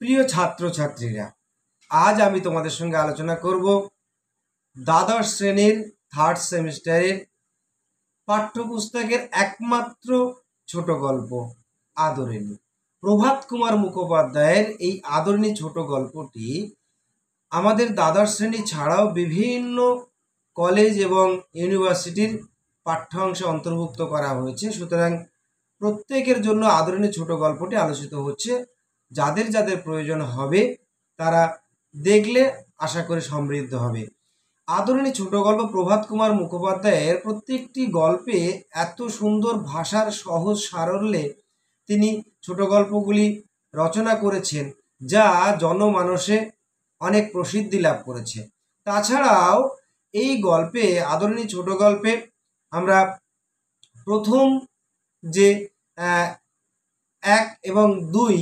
প্রিয় ছাত্রছাত্রীরা, আজ আমি তোমাদের সঙ্গে আলোচনা করব দ্বাদশ শ্রেণীর থার্ড সেমিস্টারের পাঠ্যপুস্তকের একমাত্র ছোট গল্প আদরিণী। প্রভাত কুমার মুখোপাধ্যায়ের এই আদরিণী ছোট গল্পটি আমাদের দ্বাদশ শ্রেণী ছাড়াও বিভিন্ন কলেজ এবং ইউনিভার্সিটির পাঠ্যাংশে অন্তর্ভুক্ত করা হয়েছে। সুতরাং প্রত্যেকের জন্য আদরিণী ছোট গল্পটি আলোচিত হচ্ছে। যাদের যাদের প্রয়োজন হবে তারা দেখলে আশা করি সমৃদ্ধ হবে। আদরিণী ছোট গল্প প্রভাত কুমার মুখোপাধ্যায়ের প্রত্যেকটি গল্পে এত সুন্দর ভাষার সহজ সারল্যে তিনি ছোট গল্পগুলি রচনা করেছেন, যা জনমানসে অনেক প্রসিদ্ধি লাভ করেছে। তাছাড়াও এই গল্পে, আদরিণী ছোট গল্পে আমরা প্রথম যে 1 এবং 2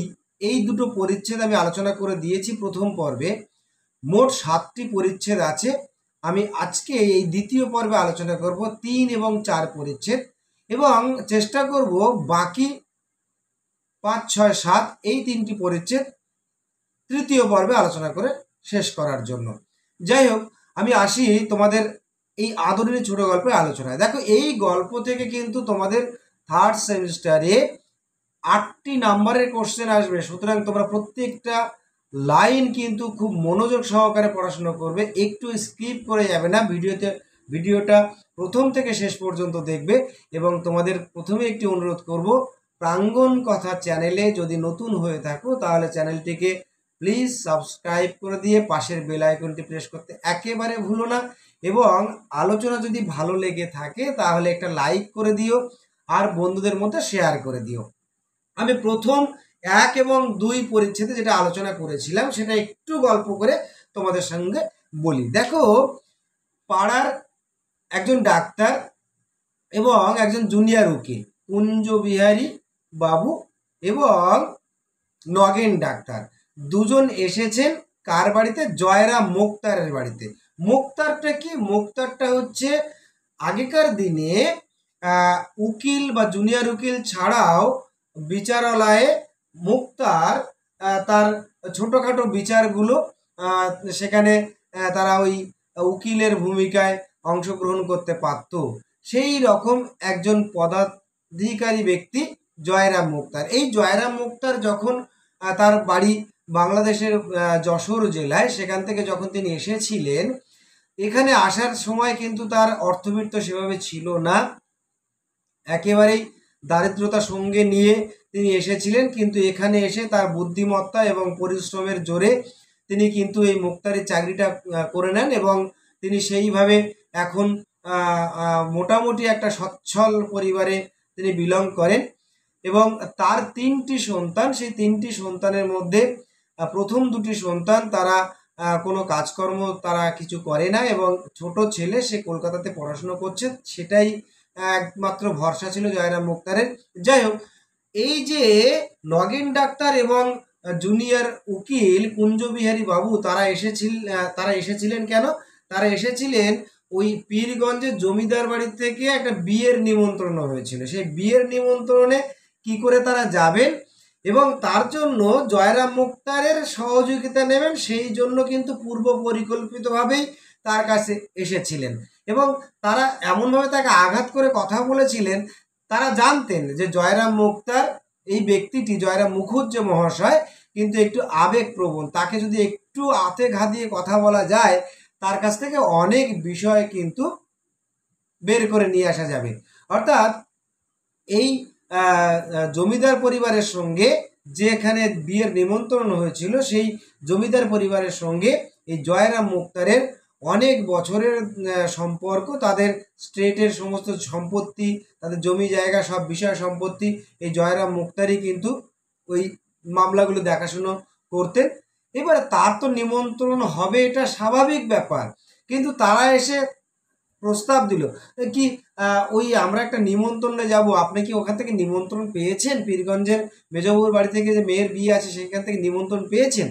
এই দুটো পরিচ্ছেদ আমি আলোচনা করে দিয়েছি প্রথম পর্বে। মোট 7টি পরিচ্ছেদ আছে। আমি আজকে এই দ্বিতীয় পর্বে আলোচনা করব 3 এবং 4 পরিচ্ছেদ, এবং চেষ্টা করব বাকি 5, 6, 7 এই 3টি পরিচ্ছেদ তৃতীয় পর্বে আলোচনা করে শেষ করার জন্য। যাই হোক, আমি আসি তোমাদের এই আদরিণী ছোট গল্পের আলোচনায়। দেখো, এই গল্প থেকে কিন্তু তোমাদের থার্ড সেমিস্টারে 8টি নাম্বারের কোশ্চেন আসবে। সুতরাং তোমরা প্রত্যেকটা লাইন কিন্তু খুব মনোযোগ সহকারে পড়াশোনা করবে, একটু স্কিপ করে যাবে না। ভিডিওটা প্রথম থেকে শেষ পর্যন্ত দেখবে। এবং তোমাদের প্রথমে একটি অনুরোধ করব, প্রাঙ্গণ কথা চ্যানেলে যদি নতুন হয়ে থাকো তাহলে চ্যানেলটিকে প্লিজ সাবস্ক্রাইব করে দিয়ে পাশের বেল আইকনটি প্রেস করতে একেবারে ভুলো না। এবং আলোচনা যদি ভালো লেগে থাকে তাহলে একটা লাইক করে দিও আর বন্ধুদের মধ্যে শেয়ার করে দিও। আমি প্রথম 1 এবং 2 পরিচ্ছেদে যেটা আলোচনা করেছিলাম সেটা একটু গল্প করে তোমাদের সঙ্গে বলি। দেখো, পাড়ার একজন ডাক্তার এবং একজন জুনিয়র উকিল, কুঞ্জবিহারী বাবু এবং নগেন ডাক্তার, দুজন এসেছেন কার বাড়িতে? জয়রাম মোক্তারের বাড়িতে। মোক্তারটা কি? মোক্তারটা হচ্ছে আগেকার দিনে উকিল বা জুনিয়র উকিল ছাড়াও বিচারালয়ে মোক্তার তার ছোটোখাটো বিচারগুলো সেখানে তারা ওই উকিলের ভূমিকায় অংশগ্রহণ করতে পারত। সেই রকম একজন পদাধিকারী ব্যক্তি জয়রাম মোক্তার। এই জয়রাম মোক্তার যখন তার বাড়ি বাংলাদেশের যশোর জেলায়, সেখান থেকে যখন তিনি এসেছিলেন, এখানে আসার সময় কিন্তু তার অর্থবিত্ত সেভাবে ছিল না, একেবারেই দারিদ্রতা সঙ্গে নিয়ে তিনি এসেছিলেন। কিন্তু এখানে এসে তার বুদ্ধিমত্তা এবং পরিশ্রমের জোরে তিনি কিন্তু এই মোক্তারি চাকরিটা করে নেন, এবং তিনি সেইভাবে এখন মোটামুটি একটা সচ্ছল পরিবারে তিনি বিলং করেন। এবং তার 3টি সন্তান, সেই 3টি সন্তানের মধ্যে প্রথম 2টি সন্তান তারা কোনো কাজকর্ম তারা কিছু করে না, এবং ছোট ছেলে সে কলকাতাতে পড়াশুনো করছে, সেটাই একমাত্র ভরসা ছিল জয়রাম মোক্তারের। যাই হোক, এই যে নগেন ডাক্তার এবং জুনিয়র উকিল কুঞ্জবিহারী বাবু তারা এসেছিলেন কেন? তারা এসেছিলেন ওই পীরগঞ্জের জমিদার বাড়ি থেকে একটা বিয়ের নিমন্ত্রণ হয়েছিল। সেই বিয়ের নিমন্ত্রণে কি করে তারা যাবেন এবং তার জন্য জয়রাম মোক্তারের সহযোগিতা নেবেন, সেই জন্য কিন্তু পূর্ব পরিকল্পিতভাবেই তার কাছে এসেছিলেন। এবং তারা এমনভাবে তাকে আঘাত করে কথা বলেছিলেন, তারা জানতেন যে জয়রাম মোক্তার এই ব্যক্তিটি, জয়রাম মুখুজ্জে মহাশয়, কিন্তু একটু আবেগপ্রবণ। তাকে যদি একটু আতে ঘা দিয়ে কথা বলা যায়, তার কাছ থেকে অনেক বিষয় কিন্তু বের করে নিয়ে আসা যাবে। অর্থাৎ এই জমিদার পরিবারের সঙ্গে যেখানে বিয়ের নিমন্ত্রণ হয়েছিল, সেই জমিদার পরিবারের সঙ্গে এই জয়রাম মোক্তারের অনেক বছরের সম্পর্ক। তাদের স্টেটের সমস্ত সম্পত্তি, তাদের জমি জায়গা, সব বিষয় সম্পত্তি এই জয়রাম মোক্তারই কিন্তু ওই মামলাগুলো দেখাশুনো করতেন। এবার তার তো নিমন্ত্রণ হবে, এটা স্বাভাবিক ব্যাপার, কিন্তু তারা এসে প্রস্তাব দিল কি, ওই আমরা একটা নিমন্ত্রণে যাব, আপনি কি ওখান থেকে নিমন্ত্রণ পেয়েছেন? পীরগঞ্জের মেজবাবুর বাড়ি থেকে যে মেয়ের বিয়ে আছে সেখান থেকে নিমন্ত্রণ পেয়েছেন?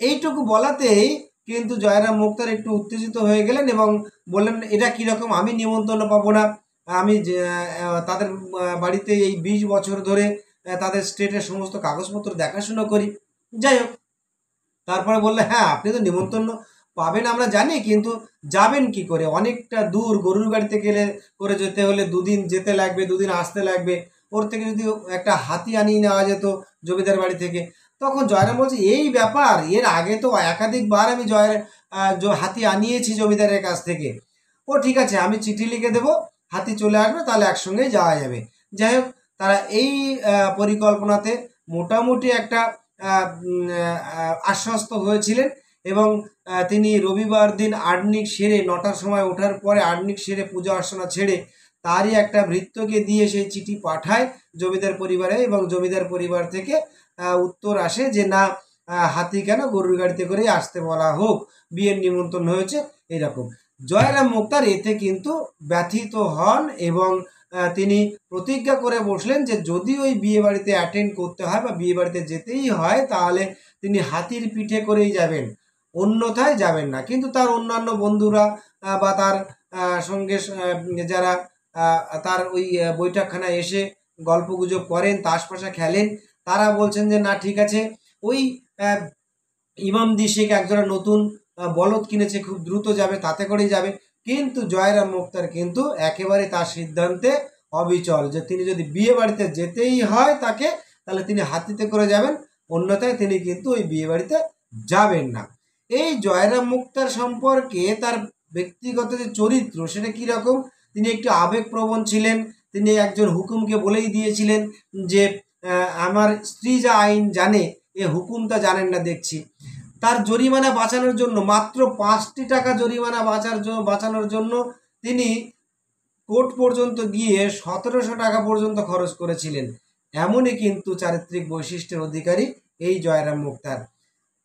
এইটুকু বলাতেই কিন্তু জয়রাম মোক্তার একটু উত্তেজিত হয়ে গেলেন এবং বললেন, এটা কীরকম, আমি নিমন্ত্রণ পাবো না? আমি তাদের বাড়িতে এই 20 বছর ধরে তাদের স্টেটের সমস্ত কাগজপত্র দেখাশুনো করি। যাই হোক, তারপরে বললে, হ্যাঁ আপনি তো নিমন্ত্রণ পাবেন আমরা জানি, কিন্তু যাবেন কি করে, অনেকটা দূর, গরুর গাড়িতে গেলে করে যেতে হলে 2 দিন যেতে লাগবে, 2 দিন আসতে লাগবে, ওর থেকে যদি একটা হাতি আনিয়ে নেওয়া যেত জমিদার বাড়ি থেকে। তখন জয়রাম বলছে, এই ব্যাপার, এর আগে তো একাধিকবার আমি হাতি আনিয়েছি জমিদারের কাছ থেকে। ও ঠিক আছে, আমি চিঠি লিখে দেবো, হাতি চলে আসবে, তাহলে একসঙ্গেই যাওয়া যাবে। যাই হোক, তারা এই পরিকল্পনাতে মোটামুটি একটা আশ্বস্ত হয়েছিলেন, এবং তিনি রবিবার দিন আহ্নিক সেরে 9টার সময় ওঠার পরে আহ্নিক সেরে পূজা অর্চনা ছেড়ে তারই একটা ভৃত্যকে দিয়ে সেই চিঠি পাঠায় জমিদার পরিবারে, এবং জমিদার পরিবার থেকে উত্তর আসে যে না, হাতি কেন, গরুর গাড়িতে করেই আসতে বলা হোক, বিয়ের নিমন্ত্রণ হয়েছে এরকম। জয়রাম মুক্তার এতে কিন্তু ব্যথিত হন, এবং তিনি প্রতিজ্ঞা করে বসলেন যে যদি ওই বিয়ে বাড়িতে অ্যাটেন্ড করতে হয় বা বিয়ে বাড়িতে যেতেই হয়, তাহলে তিনি হাতির পিঠে করেই যাবেন, অন্যথায় যাবেন না। কিন্তু তার অন্যান্য বন্ধুরা বা তার সঙ্গে যারা তার ওই বৈঠকখানায় এসে গল্পগুজব করেন, তাসপাশা খেলেন, তারা বলছেন যে না ঠিক আছে, ওই ইমামদি শেখ একজোড়া নতুন বলদ কিনেছে, খুব দ্রুত যাবে, তাতে করেই যাবে। কিন্তু জয়রাম মুক্তার কিন্তু একেবারে তার সিদ্ধান্তে অবিচল, যে তিনি যদি বিয়ে বাড়িতে যেতেই হয় তাকে, তাহলে তিনি হাতিতে করে যাবেন, অন্যথায় তিনি কিন্তু ওই বিয়ে বাড়িতে যাবেন না। এই জয়রাম মুক্তার সম্পর্কে তার ব্যক্তিগত যে চরিত্র, সেটা কীরকম, তিনি একটু আবেগপ্রবণ ছিলেন। তিনি একজন হুকুমকে বলেই দিয়েছিলেন যে আমার স্ত্রী যা আইন জানে, এ হুকুম তা জানেন না দেখছি। তার জরিমানা বাঁচানোর জন্য, মাত্র 5টি টাকা জরিমানা বাঁচানোর জন্য তিনি কোর্ট পর্যন্ত গিয়ে 1700 টাকা পর্যন্ত খরচ করেছিলেন। এমনই কিন্তু চারিত্রিক বৈশিষ্ট্যের অধিকারী এই জয়রাম মুক্তার।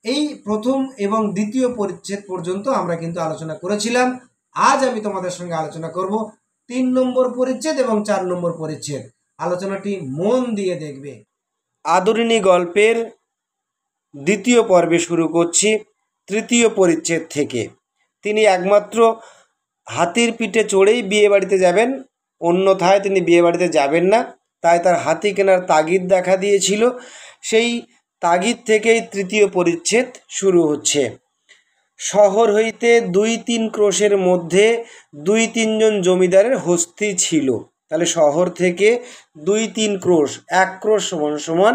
এই প্রথম এবং দ্বিতীয় পরিচ্ছেদ পর্যন্ত আমরা কিন্তু আলোচনা করেছিলাম। আজ আমি তোমাদের সঙ্গে আলোচনা করব 3 নম্বর পরিচ্ছেদ এবং 4 নম্বর পরিচ্ছেদ। আলোচনাটি মন দিয়ে দেখবে। আদরিণী গল্পের দ্বিতীয় পর্বে শুরু করছি 3য় পরিচ্ছেদ থেকে। তিনি একমাত্র হাতির পিঠে চড়েই বিয়ে বাড়িতে যাবেন, অন্যথায় তিনি বিয়ে বাড়িতে যাবেন না। তাই তার হাতি কেনার তাগিদ দেখা দিয়েছিল। সেই তাগিদ থেকেই 3য় পরিচ্ছেদ শুরু হচ্ছে। শহর হইতে 2-3 ক্রোশের মধ্যে 2-3 জন জমিদারের হস্তি ছিল। তাহলে শহর থেকে 2-3 ক্রোশ, 1 ক্রোশ সমান সমান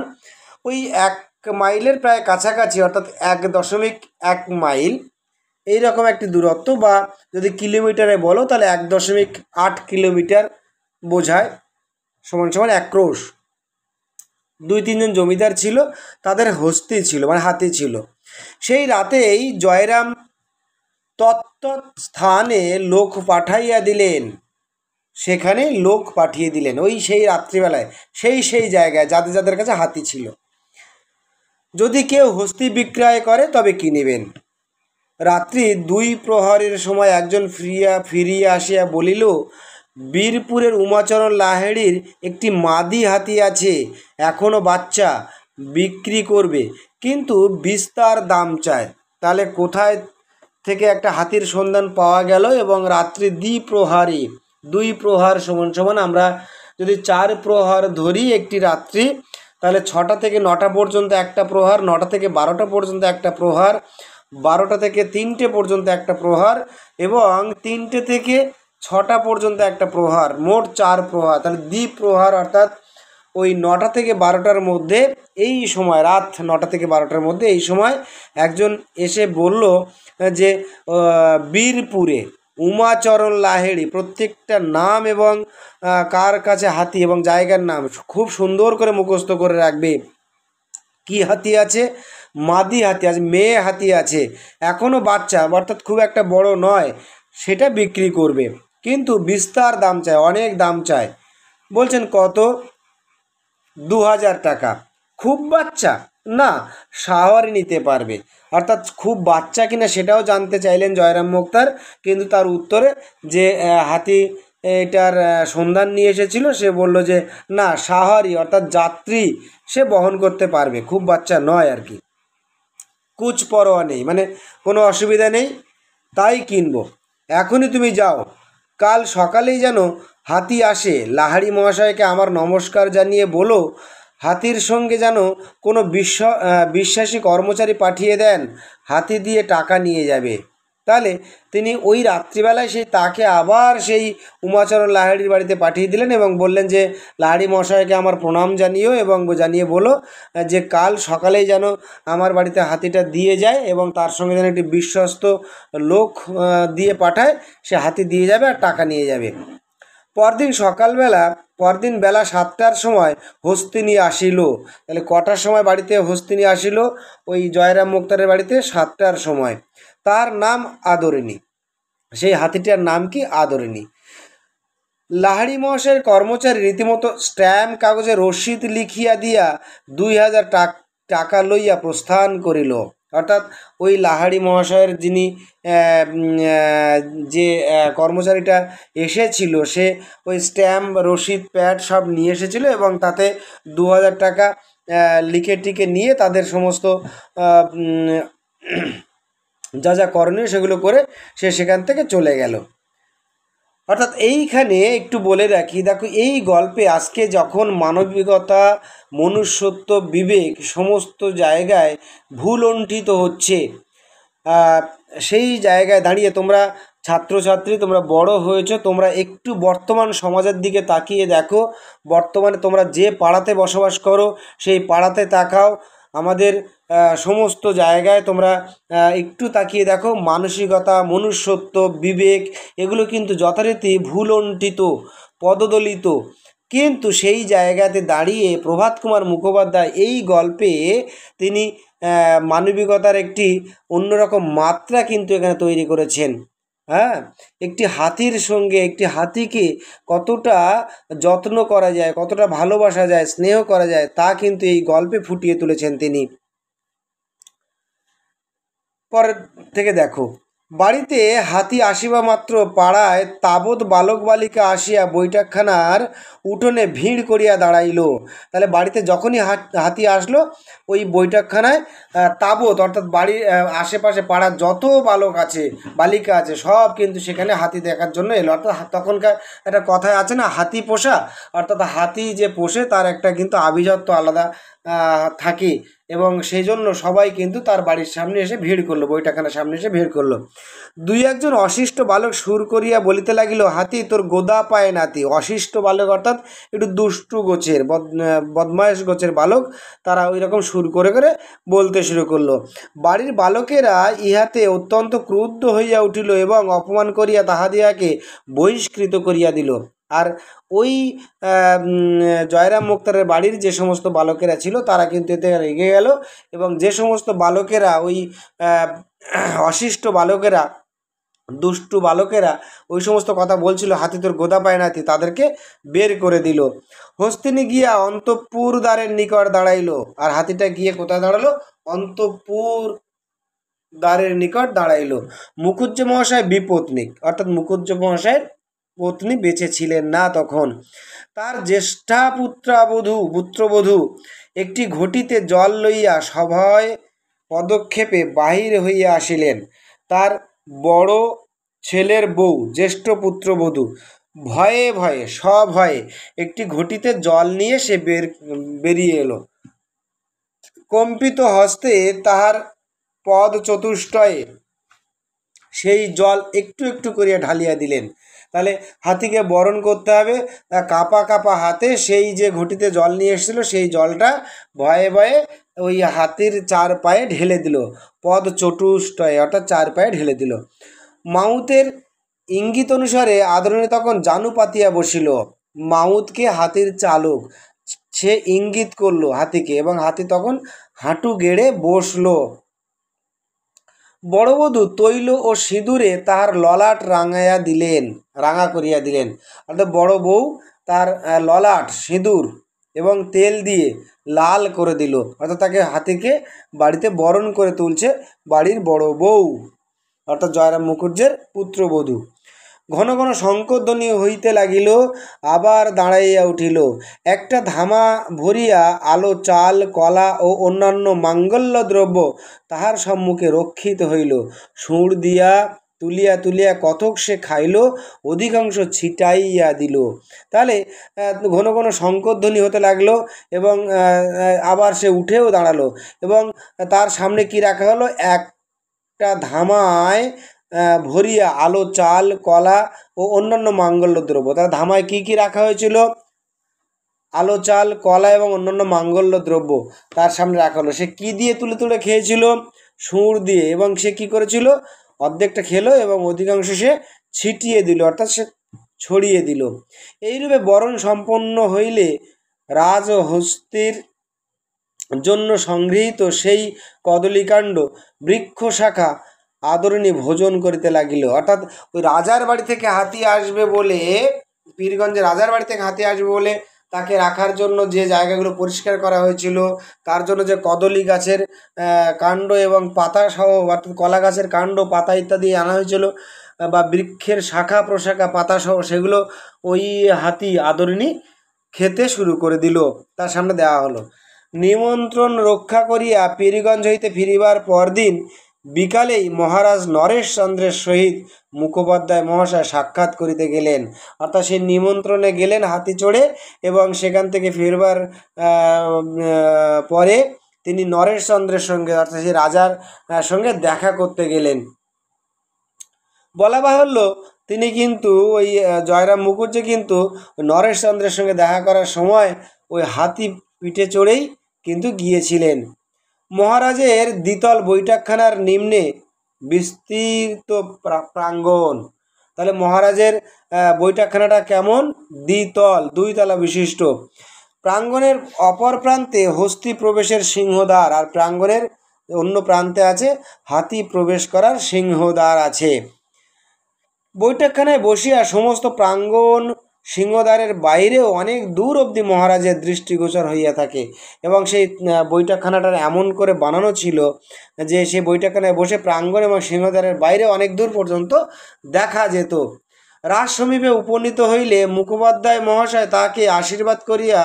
ওই 1 মাইলের প্রায় কাছাকাছি, অর্থাৎ 1.1 মাইল এইরকম একটি দূরত্ব, বা যদি কিলোমিটারে বলো তাহলে 1.8 কিলোমিটার বোঝায়, সমান সমান 1 ক্রোশ। 2-3 জন জমিদার ছিল, তাদের হস্তি ছিল, মানে হাতি ছিল। সেই রাতেই জয়রাম তৎস্থানে লোক পাঠাইয়া দিলেন, সেখানে লোক পাঠিয়ে দিলেন ওই সেই রাত্রিবেলায়, সেই জায়গায় যাদের যাদের কাছে হাতি ছিল। যদি কেউ হস্তি বিক্রয় করে তবে কিনিবেন। রাত্রি 2 প্রহরের সময় একজন ফিরিয়া আসিয়া বলিল, বীরপুরের উমাচরণ লাহিড়ীর একটি মাদি হাতি আছে, এখনও বাচ্চা, বিক্রি করবে, কিন্তু বিস্তার দাম চায়। তাহলে কোথায় থেকে একটা হাতির সন্ধান পাওয়া গেল? এবং রাত্রি 2 প্রহরে, 2 প্রহর সমান সমান আমরা যদি 4 প্রহর ধরি একটি রাত্রি, তাহলে 6টা থেকে 9টা পর্যন্ত একটা প্রহর, 9টা থেকে 12টা পর্যন্ত একটা প্রহর, 12টা থেকে 3টে পর্যন্ত একটা প্রহর, এবং 3টে থেকে 6টা পর্যন্ত একটা প্রহর, মোট 4 প্রহর। তাহলে দ্বিপ্রহর, অর্থাৎ ওই 9টা থেকে 12টার মধ্যে, এই সময় রাত 9টা থেকে 12টার মধ্যে এই সময় একজন এসে বলল যে বীরপুরে উমাচরণ লাহিড়ী, প্রত্যেকটা নাম এবং কার কাছে হাতি এবং জায়গার নাম খুব সুন্দর করে মুখস্থ করে রাখবে। কি হাতি আছে? মাদি হাতি আছে, মেয়ে হাতি আছে, এখনও বাচ্চা, অর্থাৎ খুব একটা বড় নয়, সেটা বিক্রি করবে, কিন্তু বিস্তার দাম চায়, অনেক দাম চায়। বলছেন কত? 2000 টাকা। খুব বাচ্চা? না, শাওয়ারি নিতে পারবে। অর্থাৎ খুব বাচ্চা কিনা সেটাও জানতে চাইলেন জয়রাম মুক্তার, কিন্তু তার উত্তরে যে হাতি এটার সন্ধান নিয়ে এসেছিল, সে বলল যে না, শাওয়ারি অর্থাৎ যাত্রী সে বহন করতে পারবে, খুব বাচ্চা নয় আর কি। কুচ পরোয়া নেই, মানে কোনো অসুবিধা নেই, তাই কিনবো। এখনই তুমি যাও, কাল সকালেই যেন হাতি আসে। লাহিড়ী মহাশয়কে আমার নমস্কার জানিয়ে বলো হাতির সঙ্গে যেন কোনো বিশ্বাসী কর্মচারী পাঠিয়ে দেন, হাতি দিয়ে টাকা নিয়ে যাবে। তাহলে তিনি ওই রাত্রিবেলায় তাকে আবার সেই উমাচরণ লাহিড়ির বাড়িতে পাঠিয়ে দিলেন এবং বললেন যে লাহিড়ি মশাইকে আমার প্রণাম জানিও এবং জানিয়ে বলো যে কাল সকালেই যেন আমার বাড়িতে হাতিটা দিয়ে যায় এবং তার সঙ্গে যেন একটি বিশ্বস্ত লোক দিয়ে পাঠায়, সে হাতি দিয়ে যাবে আর টাকা নিয়ে যাবে। পরদিন বেলা 7টার সময় হস্তিনী আসিল। তাহলে কটার সময় বাড়িতে হস্তিনী আসিল? ওই জয়রাম মুক্তারের বাড়িতে 7টার সময়। তার নাম আদরিণী। সেই হাতিটার নাম কি? আদরিণী। লাহিড়ি মহাশয়ের কর্মচারী রীতিমতো স্ট্যাম্প কাগজে রসিদ লিখিয়া দিয়া 2000 টাকা লইয়া প্রস্থান করিল। অর্থাৎ ওই লাহিড়ি মহাশয়ের যিনি যে কর্মচারীটা এসেছিল, সে ওই স্ট্যাম্প রসিদ প্যাড সব নিয়ে এসেছিল এবং তাতে 2000 টাকা লিখে টিকে নিয়ে তাদের সমস্ত যা যা করণীয় সেগুলো করে সে সেখান থেকে চলে গেল। অর্থাৎ এইখানে একটু বলে রাখি, দেখো এই গল্পে আজকে যখন মানবিকতা, মনুষ্যত্ব, বিবেক সমস্ত জায়গায় ভুলণ্ঠিত হচ্ছে, সেই জায়গায় দাঁড়িয়ে তোমরা ছাত্রছাত্রী, তোমরা বড় হয়েছো, তোমরা একটু বর্তমান সমাজের দিকে তাকিয়ে দেখো। বর্তমানে তোমরা যে পাড়াতে বসবাস করো সেই পাড়াতে তাকাও, আমাদের সমস্ত জায়গায় তোমরা একটু তাকিয়ে দেখো। মানসিকতা, মনুষ্যত্ব, বিবেক এগুলো কিন্তু যথারীতি ভুলণ্ঠিত, পদদলিত। কিন্তু সেই জায়গাতে দাঁড়িয়ে প্রভাত কুমার মুখোপাধ্যায় এই গল্পে তিনি মানবিকতার একটি অন্যরকম মাত্রা কিন্তু এখানে তৈরি করেছেন। হ্যাঁ, একটি হাতির সঙ্গে একটি হাতিকে কতটা যত্ন করা যায়, কতটা ভালোবাসা যায়, স্নেহ করা যায়, তা কিন্তু এই গল্পে ফুটিয়ে তুলেছেন তিনি। পরের থেকে দেখো, বাড়িতে হাতি আসিবা মাত্র পাড়ায় তাবৎ বালক বালিকা আসিয়া বৈঠকখানার উঠোনে ভিড় করিয়া দাঁড়াইল। তাহলে বাড়িতে যখনই হাতি আসলো, ওই বৈঠকখানায় তাবৎ অর্থাৎ বাড়ির আশেপাশে পাড়ার যত বালক আছে, বালিকা আছে, সব কিন্তু সেখানে হাতি দেখার জন্য এলো। অর্থাৎ তখনকার একটা কথায় আছে না, হাতি পোষা, অর্থাৎ হাতি যে পোষে তার একটা কিন্তু আভিজাত্য আলাদা থাকে এবং সেই জন্য সবাই কিন্তু তার বাড়ির সামনে এসে ভিড় করলো, বৈঠকখানার সামনে এসে ভিড় করলো। 2-1 অশিষ্ট বালক সুর করিয়া বলিতে লাগিল, হাতি তোর গোদা পায় নাতি। অশিষ্ট বালক অর্থাৎ একটু দুষ্টু গোছের, বদমায়েশ গোছের বালক, তারা ওই রকম সুর করে করে বলতে শুরু করলো। বাড়ির বালকেরা ইহাতে অত্যন্ত ক্রুদ্ধ হইয়া উঠিল এবং অপমান করিয়া তাহাদিয়াকে বহিষ্কৃত করিয়া দিল। আর ওই জয়রাম মুক্তারের বাড়ির যে সমস্ত বালকেরা ছিল তারা কিন্তু এতে রেগে গেল এবং যে সমস্ত বালকেরা ওই অশিষ্ট বালকেরা, দুষ্টু বালকেরা ওই সমস্ত কথা বলছিল, হাতি তোর গোদা পায় নাতি, তাদেরকে বের করে দিল। হস্তিনী গিয়া অন্তঃপুর দ্বারের নিকট দাঁড়াইল। আর হাতিটা গিয়ে কোথায় দাঁড়ালো? অন্তঃপুর দ্বারের নিকট দাঁড়াইল। মুখুজ্জ মহাশয় বিপত্নিক, অর্থাৎ মুখুজ্জ মহাশয়ের পত্নী বেঁচে ছিলেন না তখন। তার জ্যেষ্ঠা পুত্রবধূ একটি ঘটিতে জল লইয়া সভয় পদক্ষেপে বাহির হইয়া আসিলেন। তার বড় ছেলের বউ, জ্যেষ্ঠ পুত্রবধূ, ভয়ে ভয়ে সভয়ে একটি ঘটিতে জল নিয়ে সে বেরিয়ে এলো। কম্পিত হস্তে তাহার পদ চতুষ্টয়ে সেই জল একটু একটু করিয়া ঢালিয়া দিলেন। তাহলে হাতিকে বরণ করতে হবে, কাঁপা কাঁপা হাতে সেই যে ঘটিতে জল নিয়ে এসেছিল সেই জলটা ভয়ে ভয়ে ওই হাতির 4 পায়ে ঢেলে দিল। পদ চতুষ্টয়ে অর্থাৎ 4 পায়ে ঢেলে দিল। মাউতের ইঙ্গিত অনুসারে আদরিণী তখন জানু পাতিয়া বসিল। মাউতকে হাতির চালক, সে ইঙ্গিত করলো হাতিকে এবং হাতি তখন হাঁটু গেড়ে বসলো। বড়বধূ তৈল ও সিঁদুরে তাহার ললাট রাঙা করিয়া দিলেন। অর্থাৎ বড় বউ তার ললাট সিঁদুর এবং তেল দিয়ে লাল করে দিল, অর্থাৎ তাকে হাতিকে বাড়িতে বরণ করে তুলছে বাড়ির বড় বউ, অর্থাৎ জয়রাম মুখুজ্জের পুত্রবধূ। ঘন ঘন শঙ্খধ্বনি হইতে লাগিল, আবার দাঁড়াইয়া উঠিল। একটা ধামা ভরিয়া আলো, চাল, কলা ও অন্যান্য মাঙ্গল্য দ্রব্য তাহার সম্মুখে রক্ষিত হইল। সুর দিয়া তুলিয়া তুলিয়া কতক সে খাইল, অধিকাংশ ছিটাইয়া দিল। তাহলে ঘন ঘন শঙ্করধ্বনি হতে লাগলো এবং আবার সে উঠেও দাঁড়ালো এবং তার সামনে কি রাখা হলো, একটা ধামায় ভরিয়া আলো, চাল, কলা ও অন্যান্য মাঙ্গল্য দ্রব্য। তার ধামায় কি কি রাখা হয়েছিল? আলো, চাল, কলা এবং অন্যান্য মাঙ্গল্য দ্রব্য তার সামনে রাখা হলো। সে কি দিয়ে তুলে তুলে খেয়েছিল? সুর দিয়ে। এবং সে কি করেছিল? অর্ধেকটা খেলো এবং অধিকাংশ সে ছিটিয়ে দিল, অর্থাৎ সে ছড়িয়ে দিল। এইরূপে বরণ সম্পন্ন হইলে রাজহস্তির জন্য সংগৃহীত সেই কদলীকাণ্ড বৃক্ষ শাখা আদরণী ভোজন করিতে লাগিল। অর্থাৎ ওই রাজার বাড়ি থেকে হাতি আসবে বলে, পীরগঞ্জে রাজার বাড়ি থেকে হাতি আসবে বলে তাকে রাখার জন্য যে জায়গাগুলো পরিষ্কার করা হয়েছিল, তার জন্য যে কদলী গাছের কাণ্ড এবং পাতা সহ, অর্থাৎ কলা গাছের কাণ্ড, পাতা ইত্যাদি আনা হয়েছিল, বা বৃক্ষের শাখা প্রশাখা পাতা সহ, সেগুলো ওই হাতি আদরিণী খেতে শুরু করে দিল, তার সামনে দেওয়া হলো। নিমন্ত্রণ রক্ষা করিয়া পীরগঞ্জ হইতে ফিরিবার পরদিন বিকালেই মহারাজ নরেশ চন্দ্রের সহিত মুখোপাধ্যায় মহাশয় সাক্ষাৎ করিতে গেলেন। অর্থাৎ সেই নিমন্ত্রণে গেলেন হাতি চড়ে এবং সেখান থেকে ফিরবার পরে তিনি নরেশ চন্দ্রের সঙ্গে, অর্থাৎ সেই রাজার সঙ্গে দেখা করতে গেলেন। বলা বাহুল্য, তিনি কিন্তু ওই জয়রাম মুখুজ্জে কিন্তু নরেশ চন্দ্রের সঙ্গে দেখা করার সময় ওই হাতি পিঠে চড়েই কিন্তু গিয়েছিলেন। মহারাজের দ্বিতল বৈঠকখানার নিম্নে বিস্তৃত প্রাঙ্গণ। তাহলে মহারাজের বৈঠকখানাটা কেমন? দ্বিতল, 2 তলা বিশিষ্ট। প্রাঙ্গণের অপর প্রান্তে হস্তি প্রবেশের সিংহদ্বার, আর প্রাঙ্গণের অন্য প্রান্তে আছে হাতি প্রবেশ করার সিংহদ্বার আছে। বৈঠকখানায় বসিয়া সমস্ত প্রাঙ্গণ সিংহদ্বারের বাইরেও অনেক দূর অবধি মহারাজের দৃষ্টিগোচর হইয়া থাকে এবং সেই বৈঠকখানাটার এমন করে বানানো ছিল যে সেই বৈঠকখানায় বসে প্রাঙ্গণ এবং সিংহদ্বারের বাইরে অনেক দূর পর্যন্ত দেখা যেত। রাজ সমীপে উপনীত হইলে মুখোপাধ্যায় মহাশয় তাকে আশীর্বাদ করিয়া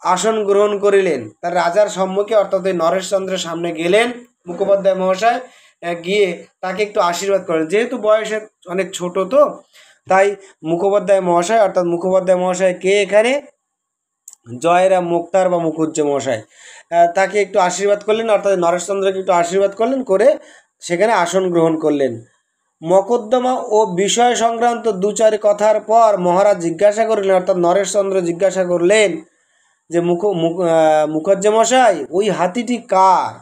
আসন গ্রহণ করিলেন। তার রাজার সম্মুখে, অর্থাৎ নরেশচন্দ্রের সামনে গেলেন মুখোপাধ্যায় মহাশয়, গিয়ে তাকে একটু আশীর্বাদ করেন। যেহেতু বয়সে অনেক ছোট, তো তাই মুখোপাধ্যায় মহাশয়, অর্থাৎ মুখোপাধ্যায় মহাশয় কে এখানে? জয়রাম মুক্তার বা মুখুজ্জে মহাশয়, তাকে একটু আশীর্বাদ করলেন, অর্থাৎ নরেশচন্দ্রকে একটু আশীর্বাদ করলেন, করে সেখানে আসন গ্রহণ করলেন। মকদ্দমা ও বিষয় সংক্রান্ত 2-4 কথার পর মহারাজ জিজ্ঞাসা করলেন, অর্থাৎ নরেশচন্দ্র জিজ্ঞাসা করলেন যে মুখুজ্জে মশাই, ওই হাতিটি কার?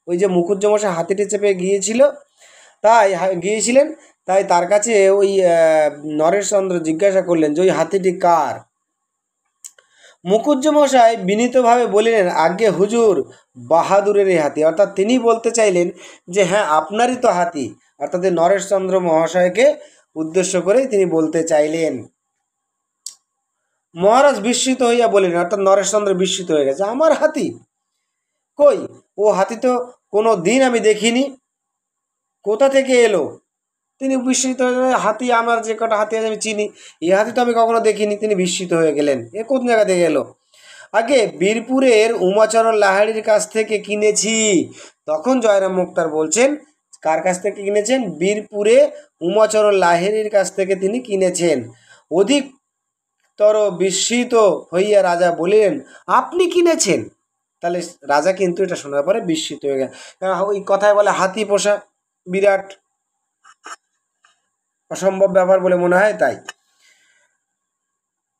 ওই যে মুখুজ্জে মশাই হাতিটি চেপে গিয়েছিলেন, তাই তার কাছে ওই নরেশচন্দ্র জিজ্ঞাসা করলেন যে ওই হাতিটি কার? মুখুজ্জে মশাই বিনীতভাবে বলিলেন, আজ্ঞে হুজুর, বাহাদুরের এই হাতি। অর্থাৎ তিনি বলতে চাইলেন যে হ্যাঁ, আপনারই তো হাতি, অর্থাৎ নরেশচন্দ্র মহাশয়কে উদ্দেশ্য করেই তিনি বলতে চাইলেন। মহারাজ বিস্মিত হইয়া বলিলেন, অর্থাৎ নরেশচন্দ্র বিস্মিত হয়ে গেছে, আমার হাতি? কই, ও হাতি তো কোনো দিন আমি দেখিনি, কোথা থেকে এলো? তিনি বিস্মিত হয়ে, হাতি আমার যে কটা হাতি আছে আমি চিনি, এই হাতি তো আমি কখনো দেখিনি। তিনি বিস্মিত হয়ে গেলেন, এ কোন জায়গা থেকে এলো? আগে বীরপুরের উমাচরণ লাহিড়ীর কাছ থেকে কিনেছি। তখন জয়রাম মুক্তার বলছেন, কার কাছ থেকে কিনেছেন? বীরপুরে উমাচরণ লাহিড়ীর কাছ থেকে তিনি কিনেছেন। অধিকতর বিস্মিত হইয়া রাজা বলিলেন, আপনি কিনেছেন? তাহলে রাজা কিন্তু এটা শোনার পরে বিস্মিত হয়ে গেল, কারণ ওই কথায় বলে হাতি পোষা বিরাট অসম্ভব ব্যাপার বলে মনে হয়, তাই।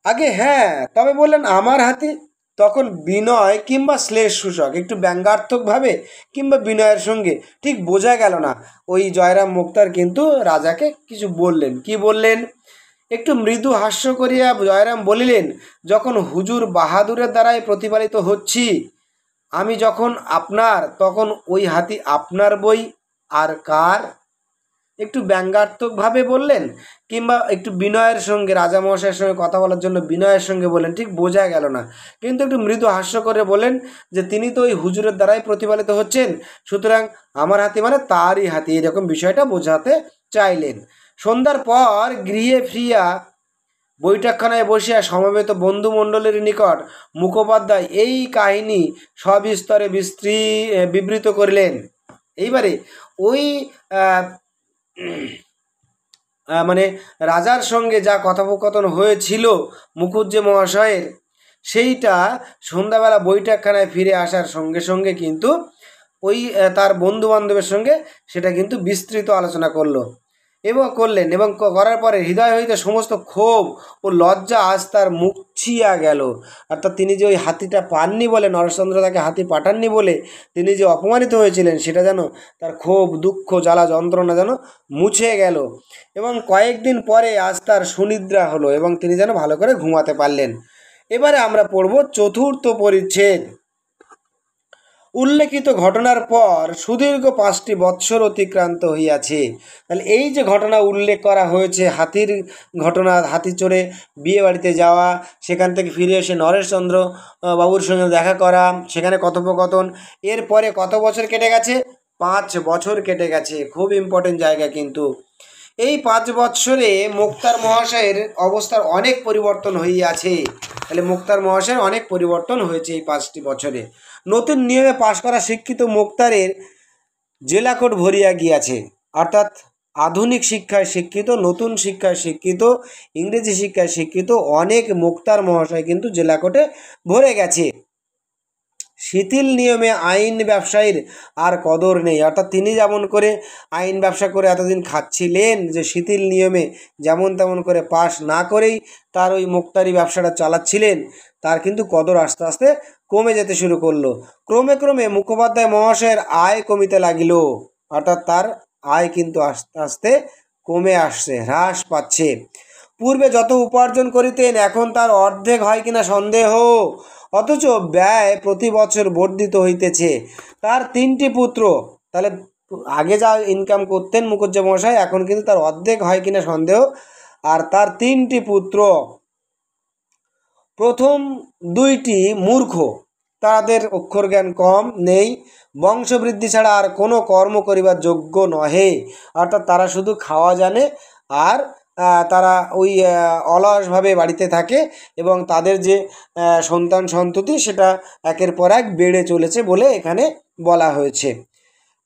আগে হ্যাঁ, তবে বললেন আমার হাতি। তখন বিনয় কিংবা শ্লেষ সূচক, একটু ব্যঙ্গাত্মকভাবে কিংবা বিনয়ের সঙ্গে, ঠিক বোঝা গেল না, ওই জয়রাম মুক্তার কিন্তু রাজাকে কিছু বললেন। কি বললেন? একটু মৃদু হাস্য করিয়া জয়রাম বলিলেন, যখন হুজুর বাহাদুরের দ্বারাই প্রতিপালিত হচ্ছি আমি যখন আপনার, তখন ওই হাতি আপনার বই আর কার? একটু ব্যঙ্গাত্মকভাবে বললেন কিংবা একটু বিনয়ের সঙ্গে, রাজা মহাশয়ের সঙ্গে কথা বলার জন্য বিনয়ের সঙ্গে বললেন, ঠিক বোঝা গেল না। কিন্তু একটু মৃদু হাস্য করে বলেন যে তিনি তো ওই হুজুরের দ্বারাই প্রতিপালিত হচ্ছেন, সুতরাং আমার হাতি মানে তারই হাতি, এরকম বিষয়টা বোঝাতে চাইলেন। সন্ধ্যার পর গৃহে ফিরিয়া বৈঠকখানায় বসিয়া সমবেত বন্ধুমণ্ডলীর নিকট মুখোপাধ্যায় এই কাহিনী সবিস্তরে বিবৃত করিলেন। এইবারে ওই মানে রাজার সঙ্গে যা কথোপকথন হয়েছিল মুখুজ্জে মহাশয়ের, সেইটা সন্ধ্যাবেলা বৈঠকখানায় ফিরে আসার সঙ্গে সঙ্গে কিন্তু ওই তার বন্ধু বান্ধবের সঙ্গে সেটা কিন্তু বিস্তৃত আলোচনা করলেন এবং করার পরে হৃদয় হইতে সমস্ত ক্ষোভ ও লজ্জা আজ তার মুছিয়া গেল। অর্থাৎ তিনি যে ওই হাতিটা পাননি বলে, নরেশচন্দ্র তাকে হাতি পাঠাননি বলে তিনি যে অপমানিত হয়েছিলেন, সেটা যেন তার ক্ষোভ, দুঃখ, জ্বালা, যন্ত্রণা যেন মুছে গেল। এবং কয়েকদিন পরে আজ তার সুনিদ্রা হলো এবং তিনি যেন ভালো করে ঘুমাতে পারলেন। এবারে আমরা পড়ব চতুর্থ পরিচ্ছেদ। উল্লেখিত ঘটনার পর সুদীর্ঘ 5টি বৎসর অতিক্রান্ত হইয়াছে। তাহলে এই যে ঘটনা উল্লেখ করা হয়েছে, হাতির ঘটনা, হাতি চড়ে বিয়ে বাড়িতে যাওয়া, সেখান থেকে ফিরে এসে নরেশচন্দ্র বাবুর সঙ্গে দেখা করা, সেখানে কথোপকথন, এরপরে কত বছর কেটে গেছে? 5 বছর কেটে গেছে। খুব ইম্পর্টেন্ট জায়গা কিন্তু। এই 5 বৎসরে মুক্তার মহাশয়ের অবস্থার অনেক পরিবর্তন হইয়াছে। তাহলে মুক্তার মহাশয়ের অনেক পরিবর্তন হয়েছে এই 5টি বছরে। নতুন নিয়মে পাশ করা শিক্ষিত মুক্তারের জেলাকোট ভরিয়া গিয়াছে। অর্থাৎ আধুনিক শিক্ষায় শিক্ষিত, নতুন শিক্ষায় শিক্ষিত, ইংরেজি শিক্ষায় শিক্ষিত অনেক মুক্তার মহাশয় কিন্তু জেলাকোটে ভরে গেছে। শিথিল নিয়মে আইন ব্যবসায়ীর আর কদর নেই। অর্থাৎ তিনি যেমন করে আইন ব্যবসা করে এতদিন খাচ্ছিলেন, যে শিথিল নিয়মে যেমন তেমন করে পাশ না করেই তার ওই মুক্তারি ব্যবসাটা চালাচ্ছিলেন, তার কিন্তু কদর আস্তে আস্তে কমে যেতে শুরু করলো। ক্রমে ক্রমে মুখোপাধ্যায় মহাশয়ের আয় কমিতে লাগিল। অর্থাৎ তার আয় কিন্তু আস্তে আস্তে কমে আসছে, হ্রাস পাচ্ছে। পূর্বে যত উপার্জন করিতেন এখন তার অর্ধেক হয় কিনা সন্দেহ, অথচ ব্যয় প্রতি বছর বর্ধিত হইতেছে। তার 3টি পুত্র, তাহলে আগে যা ইনকাম করতেন মুখুজ্জে মশাই, এখন কিন্তু তার অর্ধেক হয় কিনা সন্দেহ। আর তার 3টি পুত্র, প্রথম 2টি মূর্খ, তাদের অক্ষর জ্ঞান কম, নেই, বংশবৃদ্ধি ছাড়া আর কোনো কর্ম করিবার যোগ্য নহে। অর্থাৎ তারা শুধু খাওয়া জানে আর তারা ওই অলসভাবে বাড়িতে থাকে এবং তাদের যে সন্তান সন্ততি সেটা একের পর এক বেড়ে চলেছে বলে এখানে বলা হয়েছে।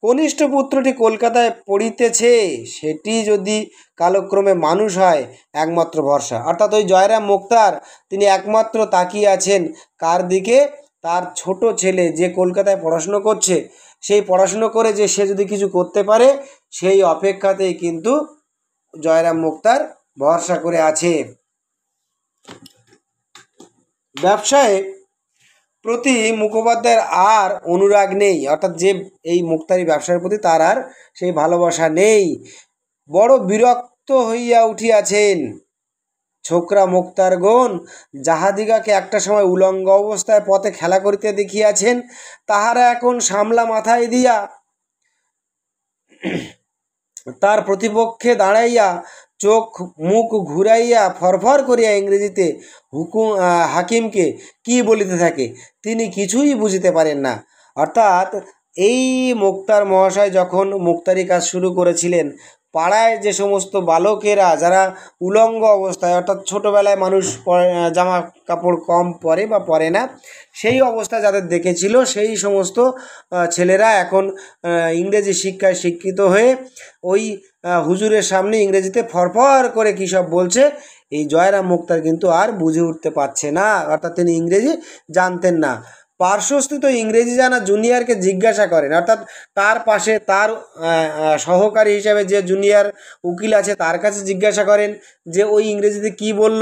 কনিষ্ঠ পুত্রটি কলকাতায় পড়িতেছে, সেটি যদি কালক্রমে মানুষ হয় একমাত্র ভরসা। অর্থাৎ ওই জয়রাম মুক্তার তিনি একমাত্র তাকিয়ে আছেন কার দিকে? তার ছোট ছেলে যে কলকাতায় পড়াশুনো করছে, সেই পড়াশুনো করে যে সে যদি কিছু করতে পারে, সেই অপেক্ষাতেই কিন্তু জয়রাম মুক্তার ভরসা করে আছে। ব্যবসায় প্রতি মুখোপাধ্যায়ের আর অনুরাগ নেই। অর্থাৎ যে এই মুক্তারি ব্যবসার প্রতি তার আর সেই ভালোবাসা নেই, বড় বিরক্ত হইয়া উঠিয়াছেন। ছোকরা মুক্তারগণ যাহাদিগাকে একটা সময় উলঙ্গ অবস্থায় পথে খেলা করিতে দেখিয়াছেন, তাহারা এখন সামলা মাথায় দিয়া তার প্রতিপক্ষে দাঁড়াইয়া চোখ মুখ ঘুরাইয়া ফরফর করিয়া ইংরেজিতে হাকিমকে কি বলিতে থাকে, তিনি কিছুই বুঝিতে পারেন না। অর্থাৎ এই মুক্তার মহাশয় যখন মুক্তারি কাজ শুরু করেছিলেন, পাড়ায় যে সমস্ত বালকেরা যারা উলঙ্গ অবস্থায়, অর্থাৎ ছোটোবেলায় মানুষ জামা কাপড় কম পরে বা পরে না, সেই অবস্থায় যাদের দেখেছিল, সেই সমস্ত ছেলেরা এখন ইংরেজি শিক্ষায় শিক্ষিত হয়ে ওই হুজুরের সামনে ইংরেজিতে ফরফর করে কী সব বলছে, এই জয়রাম মুক্তার কিন্তু আর বুঝে উঠতে পারছে না। অর্থাৎ তিনি ইংরেজি জানতেন না। পার্শ্বস্থিত ইংরেজি জানা জুনিয়রকে জিজ্ঞাসা করেন, অর্থাৎ তার পাশে তার সহকারী হিসাবে যে জুনিয়র উকিল আছে তার কাছে জিজ্ঞাসা করেন যে ওই ইংরেজিতে কি বলল।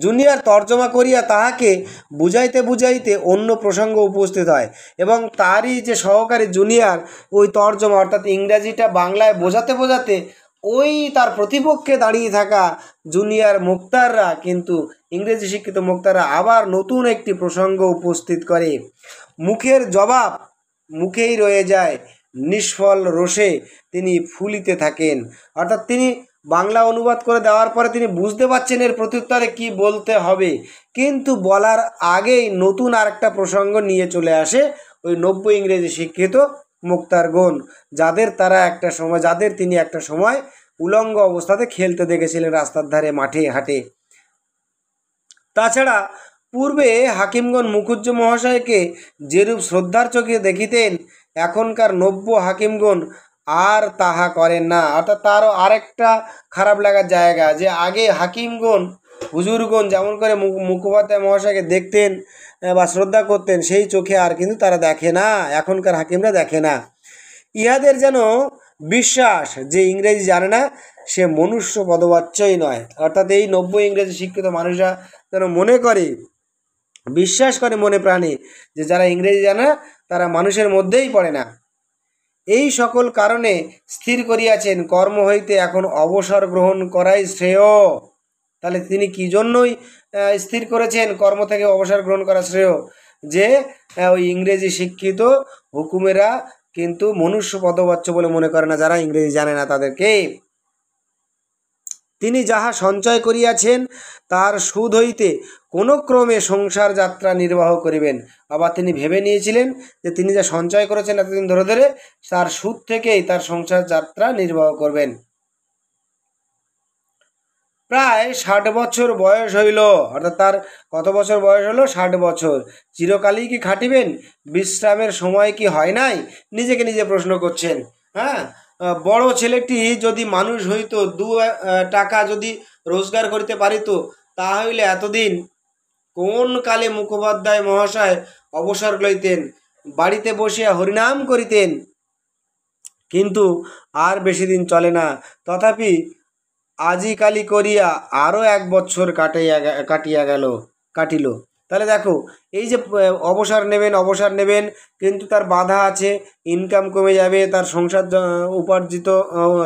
জুনিয়র তর্জমা করিয়া তাহাকে বুঝাইতে বুঝাইতে অন্য প্রসঙ্গ উপস্থিত হয় এবং তারই যে সহকারী জুনিয়র ওই তর্জমা, অর্থাৎ ইংরাজিটা বাংলায় বোঝাতে বোঝাতে ওই তার প্রতিপক্ষে দাঁড়িয়ে থাকা জুনিয়র মুক্তাররা কিন্তু ইংরেজি শিক্ষিত মুক্তাররা আবার নতুন একটি প্রসঙ্গ উপস্থিত করে। মুখের জবাব মুখেই রয়ে যায়, নিষ্ফল রোষে তিনি ফুলিতে থাকেন। অর্থাৎ তিনি বাংলা অনুবাদ করে দেওয়ার পরে তিনি বুঝতে পারছেন এর প্রত্যুত্তরে কি বলতে হবে, কিন্তু বলার আগেই নতুন আরেকটা প্রসঙ্গ নিয়ে চলে আসে ওই নব্য ইংরেজি শিক্ষিত মুক্তারগণ, যাদের তিনি একটা সময় উলঙ্গ অবস্থাতে খেলতে দেখেছিলেন রাস্তার ধারে, মাঠে হাটে। তাছাড়া পূর্বে হাকিমগণ মুখুজ্জে মহাশয়কে যেরূপ শ্রদ্ধার চোখে দেখিতেন, এখনকার নব্য হাকিমগণ আর তাহা করেন না। অর্থাৎ তারও আরেকটা খারাপ লাগার জায়গা যে আগে হাকিমগণ হুজুরগণ যেমন করে মুখোপাধ্যায় মহাশয়কে দেখতেন বা শ্রদ্ধা করতেন, সেই চোখে আর কিন্তু তারা দেখে না, এখনকার হাকিমরা দেখে না। ইহাদের যেন বিশ্বাস যে ইংরেজি জানে না সে মনুষ্য পদবাচ্যই নয়। অর্থাৎ এই নব্য ইংরেজি শিক্ষিত মানুষরা যেন মনে করে, বিশ্বাস করে মনে প্রাণে যে যারা ইংরেজি জানে না তারা মানুষের মধ্যেই পড়ে না। এই সকল কারণে স্থির করিয়াছেন কর্ম হইতে এখন অবসর গ্রহণ করাই শ্রেয়। তাহলে তিনি কি জন্যই স্থির করেছেন কর্ম থেকে অবসর গ্রহণ করা শ্রেয়? যে ওই ইংরেজি শিক্ষিত হুকুমেরা কিন্তু মনুষ্য পদবাচ্য বলে মনে করে না, যারা ইংরেজি জানে না তাদেরকে। তিনি যাহা সঞ্চয় করিয়াছেন তার সুদ হইতে কোনো ক্রমে সংসার যাত্রা নির্বাহ করিবেন। আবার তিনি ভেবে নিয়েছিলেন যে তিনি যা সঞ্চয় করেছেন এতদিন ধরে ধরে তার সুদ থেকেই তার সংসার যাত্রা নির্বাহ করবেন। প্রায় 60 বছর বয়স হইল, অর্থাৎ তার কত বছর বয়স হলো? 60 বছর। চিরকালই কি খাটিবেন? বিশ্রামের সময় কি হয় নাই? নিজেকে নিজে প্রশ্ন করছেন। হ্যাঁ, বড় ছেলেটি যদি মানুষ হইতো, 2 টাকা যদি রোজগার করিতে পারিত, তাহলে এতদিন কোন কালে মুখোপাধ্যায় মহাশয় অবসর লইতেন, বাড়িতে বসিয়া হরিনাম করিতেন। কিন্তু আর বেশি দিন চলে না, তথাপি আজিকালি করিয়া আরও 1 বছর কাটিল। তাহলে দেখো, এই যে অবসর নেবেন, কিন্তু তার বাধা আছে, ইনকাম কমে যাবে, তার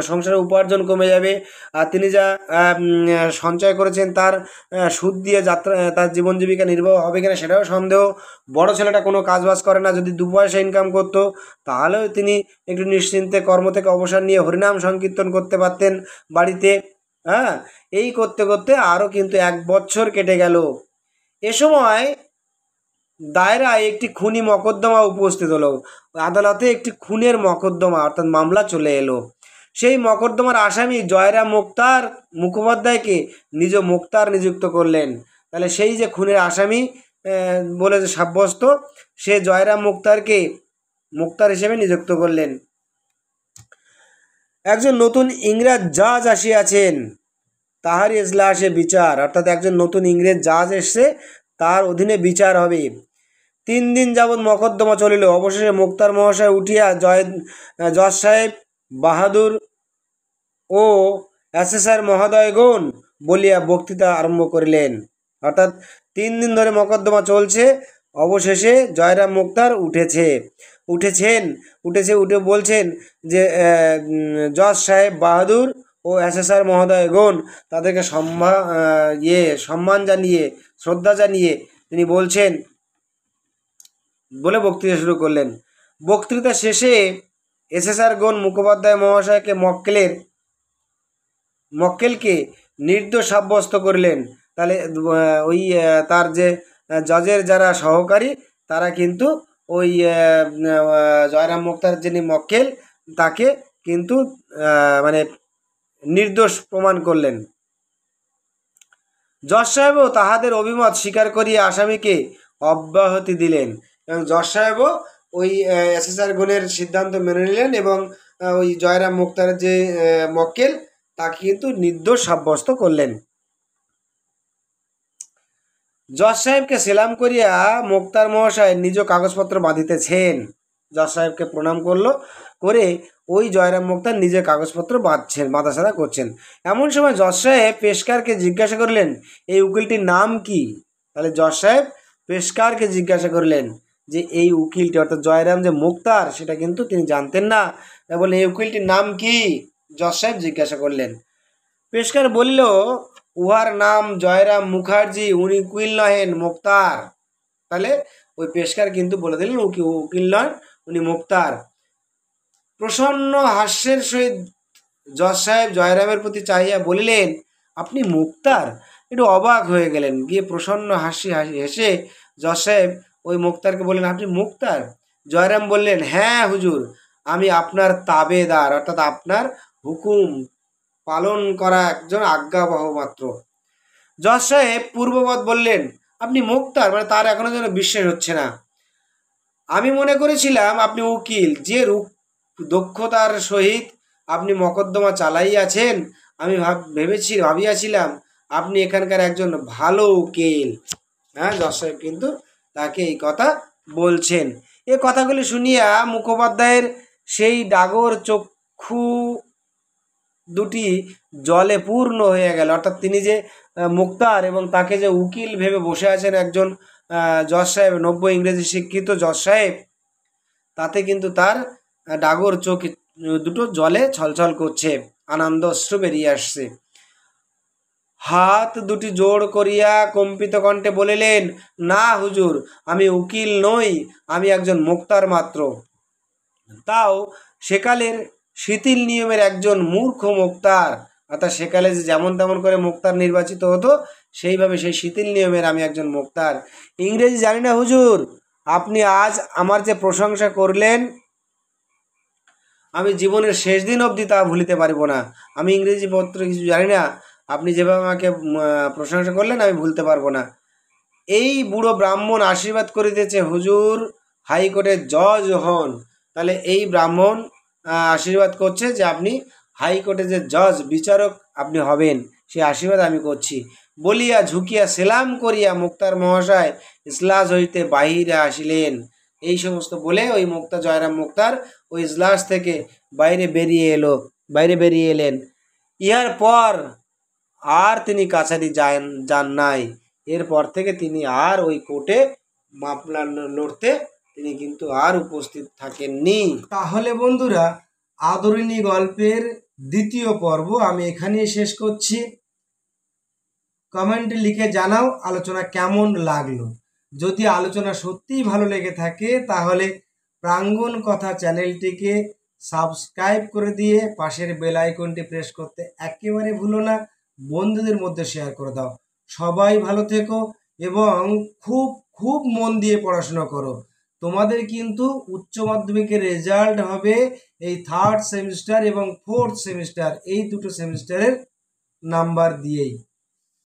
সংসারের উপার্জন কমে যাবে, আর তিনি যা সঞ্চয় করেছেন তার সুদ দিয়ে তার জীবন জীবিকা নির্বাহ হবে কিনা সেটাও সন্দেহ। বড় ছেলেটা কোনো কাজবাজ করে না, যদি 2 পয়সা ইনকাম করতো তাহলেও তিনি একটু নিশ্চিন্তে কর্ম থেকে অবসর নিয়ে হরিনাম সংকীর্তন করতে পারতেন বাড়িতে। হ্যাঁ, এই করতে করতে আরও কিন্তু 1 বছর কেটে গেল। এ সময় দায়রায় একটি খুনি মকদ্দমা উপস্থিত হলো। আদালতে একটি খুনের মকদ্দমা অর্থাৎ মামলা চলে এলো। সেই মকদ্দমার আসামি জয়রাম মুখোপাধ্যায়কে নিজ মোক্তার নিযুক্ত করলেন। তাহলে সেই যে খুনের আসামি বলে যে সাব্যস্ত, সে জয়রাম মোক্তার হিসেবে নিযুক্ত করলেন। একজন নতুন ইংরেজ জাজ আসিয়াছেন, তাহারই এজলাসে বিচার। অর্থাৎ একজন নতুন ইংরেজ জাজ এসছে, তার অধীনে বিচার হবে। 3 দিন যাবৎ মকদ্দমা চলিল। অবশেষে মোক্তার মহাশয় উঠিয়া জজ সাহেব বাহাদুর ও অ্যাসেসর মহোদয়গণ বলিয়া বক্তৃতা আরম্ভ করিলেন। অর্থাৎ 3 দিন ধরে মকদ্দমা চলছে, অবশেষে জয়রাম মোক্তার উঠে বলছেন যে জজ সাহেব বাহাদুর ও অ্যাসেসর মহোদয়গণ, তাদেরকে সম্মান জানিয়ে, শ্রদ্ধা জানিয়ে তিনি বলছেন বলে বক্তৃতা শুরু করলেন। বক্তৃতা শেষে এসেসরগণ মুখোপাধ্যায় মহাশয়কে মক্কেলকে নির্দোষ সাব্যস্ত করলেন। তাহলে ওই তার যে জজের যারা সহকারী তারা কিন্তু ওই জয়রাম মোক্তার যিনি মক্কেল তাকে কিন্তু মানে নির্দোষ প্রমাণ করলেন। জজ সাহেবও তাহাদের অভিমত স্বীকার করিয়া আসামিকে অব্যাহতি দিলেন, এবং জজ সাহেবও ওই অ্যাসেসরগণের সিদ্ধান্ত মেনে নিলেন এবং ওই জয়রাম মোক্তারের যে মক্কেল তাকে কিন্তু নির্দোষ সাব্যস্ত করলেন। জজ সাহেবকে সেলাম করিয়া মোক্তার মহাশয় নিজ কাগজপত্র বাঁধিতেছেন। জজ সাহেবকে প্রণাম করে ওই জয়রাম মোক্তার নিজের কাগজপত্র বাঁধাছাড়া করছেন। এমন সময় জজ সাহেব পেশকারকে জিজ্ঞাসা করলেন, এই উকিলটির নাম কি? তাহলে জজ সাহেব পেশকারকে জিজ্ঞাসা করলেন যে এই উকিলটি অর্থাৎ জয়রাম যে মোক্তার সেটা কিন্তু তিনি জানতেন না, বলে এই উকিলটির নাম কি? জজ সাহেব জিজ্ঞাসা করলেন। পেশকার বলিল, উহার নাম জয়রাম মুখার্জি, উনি উকিল নহেন, মোক্তার। তাহলে ওই পেশকার কিন্তু বলে দিলেন উকিল নন, উনি মোক্তার। প্রসন্ন হাস্যের সহিত জজ সাহেব জয়রামের প্রতি চাহিয়া বলিলেন, আপনি মোক্তার? একটু অবাক হয়ে গেলেন। গিয়ে প্রসন্ন হেসে জজ সাহেব ওই মোক্তারকে বললেন, আপনি মোক্তার? জয়রাম বললেন, হ্যাঁ হুজুর, আমি আপনার তাবেদার, অর্থাৎ আপনার হুকুম পালন করা একজন আজ্ঞাবহ মাত্র। জজ সাহেব পূর্ববৎ বললেন, আপনি মোক্তার? মানে তার এখনো যেন বিশ্বাস হচ্ছে না। আমি মনে করেছিলাম আপনি উকিল, যে দক্ষতার সহিত আপনি মকদ্দমা চালাইয়াছেন। আমি ভাবিয়াছিলাম আপনি এখানকার একজন ভালো উকিল। হ্যাঁ, জজ সাহেব কিন্তু তাকে এই কথা বলছেন। এ কথাগুলি শুনিয়া মুখোপাধ্যায়ের সেই ডাগর চক্ষু দুটি জলে পূর্ণ হয়ে গেল। অর্থাৎ তিনি যে মুক্তার এবং তাকে যে উকিল ভেবে বসে আছেন একজন জজ সাহেব, নব্য ইংরেজি শিক্ষিত জজ সাহেব, তাতে কিন্তু তার ডাগর চোখ দুটো জলে ছলছল করছে, আনন্দ অশ্রু বেরিয়ে আসছে। হাত দুটি জোড় করিয়া কম্পিত কণ্ঠে বলিলেন, না হুজুর, আমি উকিল নই, আমি একজন মুক্তার মাত্র, তাও সেকালের শিথিল নিয়মের একজন মূর্খ মুক্তার। অর্থাৎ সেকালে যে যেমন তেমন করে মুক্তার নির্বাচিত হতো, সেইভাবে সেই শিথিল নিয়মের আমি একজন মুক্তার। ইংরেজি জানি না হুজুর, আপনি আজ আমার যে প্রশংসা করলেন, আমি জীবনের শেষ দিন অবধি তা ভুলিতে পারিব না। আমি ইংরেজি পত্র কিছু জানি না, আপনি যেভাবে আমাকে প্রশংসা করলেন আমি ভুলতে পারবো না। এই বুড়ো ব্রাহ্মণ আশীর্বাদ করিতেছে হুজুর হাইকোর্টের জজ হন। তাহলে এই ব্রাহ্মণ আশীর্বাদ করছে যে আপনি হাইকোর্টে যে জজ বিচারক আপনি হবেন, সেই আশীর্বাদ আমি করছি বলিয়া ঝুঁকিয়া সেলাম করিয়া মুক্তার মহাশয় ইজলাস হইতে বাহিরে আসিলেন। এই সমস্ত বলে ওই মুক্তা, জয়রাম মুক্তার ওই ইজলাস থেকে বাইরে বেরিয়ে এলেন। ইহার পর আর তিনি কাছারি যান নাই। এরপর থেকে তিনি আর ওই কোর্টে মামলা লড়তে তিনি কিন্তু আর উপস্থিত থাকেননি। তাহলে বন্ধুরা, আদরিণী গল্পের দ্বিতীয় পর্ব আমি এখানেই শেষ করছি। কমেন্টে লিখে জানাও আলোচনা কেমন লাগলো। যদি আলোচনা সত্যিই ভালো লেগে থাকে তাহলে প্রাঙ্গণ কথা চ্যানেলটিকে সাবস্ক্রাইব করে দিয়ে পাশের বেল আইকনটি প্রেস করতে একেবারে ভুলো না। বন্ধুদের মধ্যে শেয়ার করে দাও। সবাই ভালো থেকো এবং খুব খুব মন দিয়ে পড়াশোনা করো। তোমাদের কিন্তু উচ্চ মাধ্যমিকের রেজাল্ট হবে এই 3rd সেমিস্টার এবং 4th সেমিস্টার, এই দুটো সেমিস্টারের নাম্বার দিয়েই।